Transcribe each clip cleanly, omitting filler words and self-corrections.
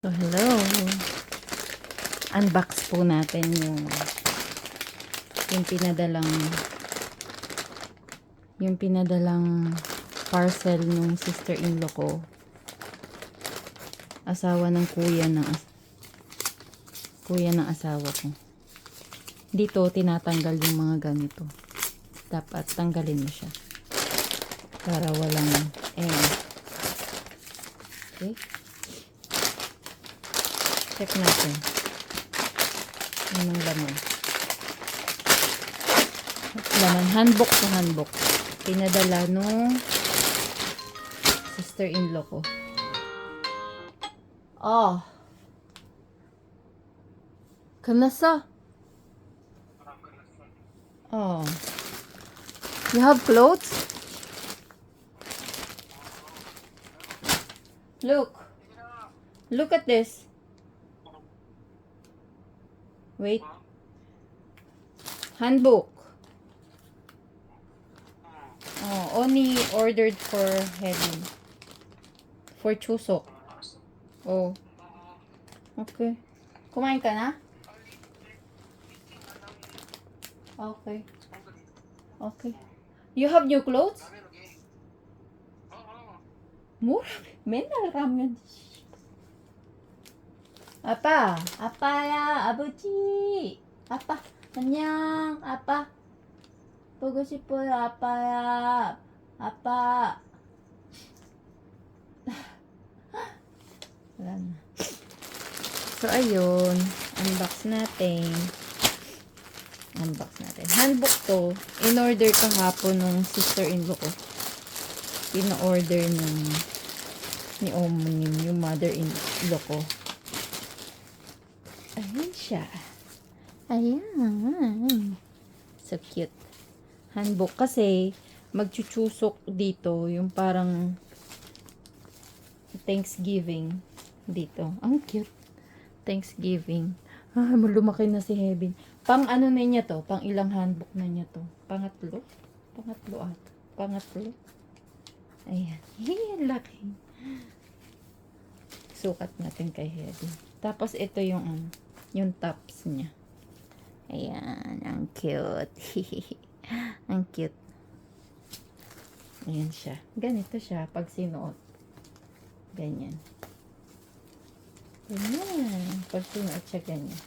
So, hello. Unbox po natin yung pinadalang parcel nung sister-in-law ko. Asawa ng kuya ng asawa ko. Dito tinatanggal yung mga ganito. Dapat tanggalin mo siya para walang okay? Check natin. Anong laman? Handbook to handbook. Pinadala nung sister-in-law ko. Oh. Kanasa? Oh. You have clothes? Look. Look at this. Wait. Handbook. Oh, only ordered for Helen. For Chusok. Oh. Okay. Kumain ka na? Okay. Okay. You have new clothes? Mura. 맨날 가면. 아빠. 아빠야. 아버지. 아빠. 안녕. 아빠. 보고 싶어요. 아빠야. 아빠. Wala na. So, ayun. Unbox natin. Handbook to. In-order kahapon nung sister-in-law ko. In-order ni Omonim, yung mother-in-law ko. Ayan siya. Ayan. So cute. Handbook kasi magchuchusok dito yung parang Thanksgiving dito. Ang cute. Thanksgiving. Lumaki na si Heaven. Pang ano na niya to? Pang ilang handbook na niya to? Pangatlo? Pangatlo. Ayan. Laki. Sukat natin kay Heaven. Tapos ito yung tops niya. Ayan. Ang cute. Ang cute. Ayan siya. Ganito siya pag sinuot. Ganyan. Pag sinuot siya ganyan.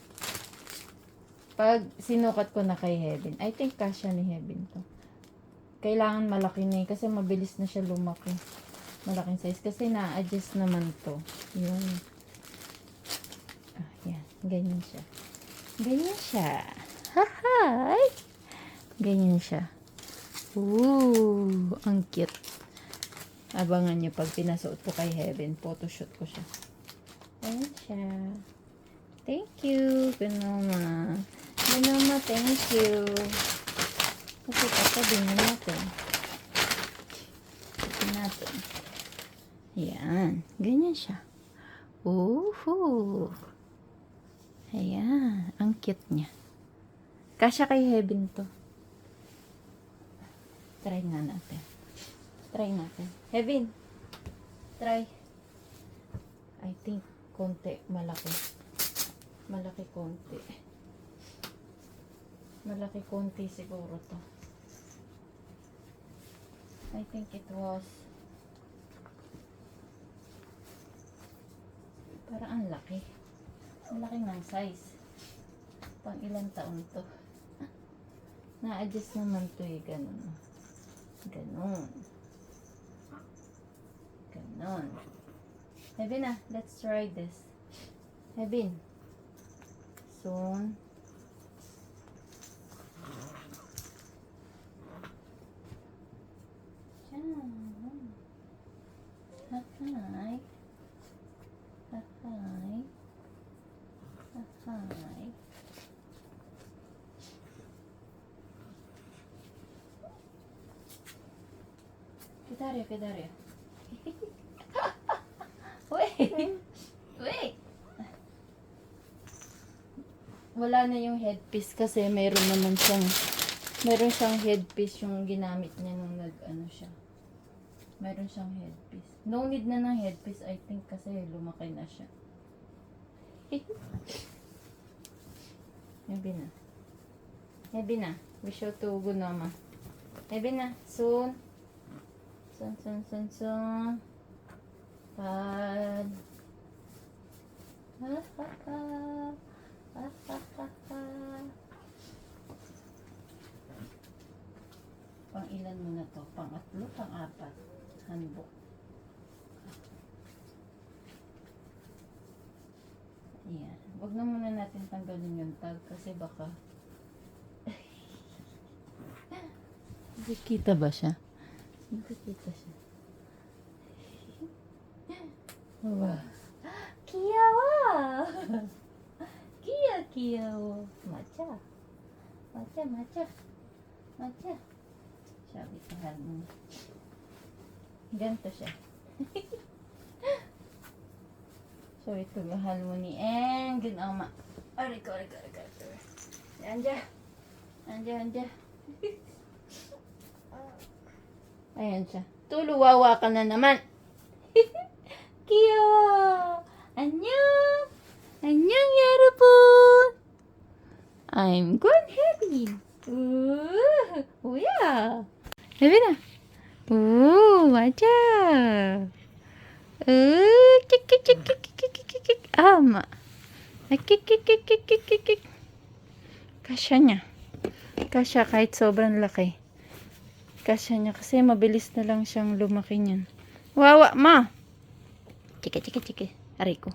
Pag sinukat ko na kay Heaven, I think kasya ni Heaven to. Kailangan malaki na kasi mabilis na siya lumaki. Malaking size. Kasi na-adjust naman to. Yung yan. Ganyan siya. Hi! Ganyan siya. Ooh, ang cute. Abangan nyo pag pinasuot ko kay Heaven, photoshoot ko siya. Ayan siya. Thank you, Gunoma. Gunoma, thank you. Kasi tatabing natin. Ayan. Ganyan siya. Ooh. Ayan. Ang cute niya. Kasya kay Heaven to. Try natin. Heaven. Try. I think konti. Malaki konti. Malaki konti siguro to. I think it was para ang laki. Ang laki ng size. Pang ilang taon to. Na-adjust naman to eh. Ganon. Heaven let's try this. Heaven. Soon. Hi. Kidaryo. Wait. Wala na yung headpiece kasi meron siyang headpiece yung ginamit niya nung siya. Meron siyang headpiece. No need na ng headpiece, I think, kasi lumaki na siya. Maybe na. Maybe na. Wish you to gunoma. Maybe na. Soon. Soon. Pad. Pang ilan mo na to? Pang-atlo, pang-apat. Handbook. Ayan. Huwag na muna natin tanggalin yung tag kasi baka nakikita ba siya? Nakikita siya. Wow. Kiyawa! Kiyawa. Matcha. Sabi ko mo. Ganito siya. So, ito mahal mo ni Eng. Ginama. Aray ko. Anja. Ayan siya. Tuluwawa ka na naman. Kiyawa. Annyeong. Annyeong, 여러분. I'm going happy. Ooh, yeah. Happy na. Ooh, matcha. Ama. Kasya niya. Kasya kahit sobrang laki. Kasya niya kasi mabilis na lang siyang lumaki niyan. Wawa, ma. Chiki. Aray ko.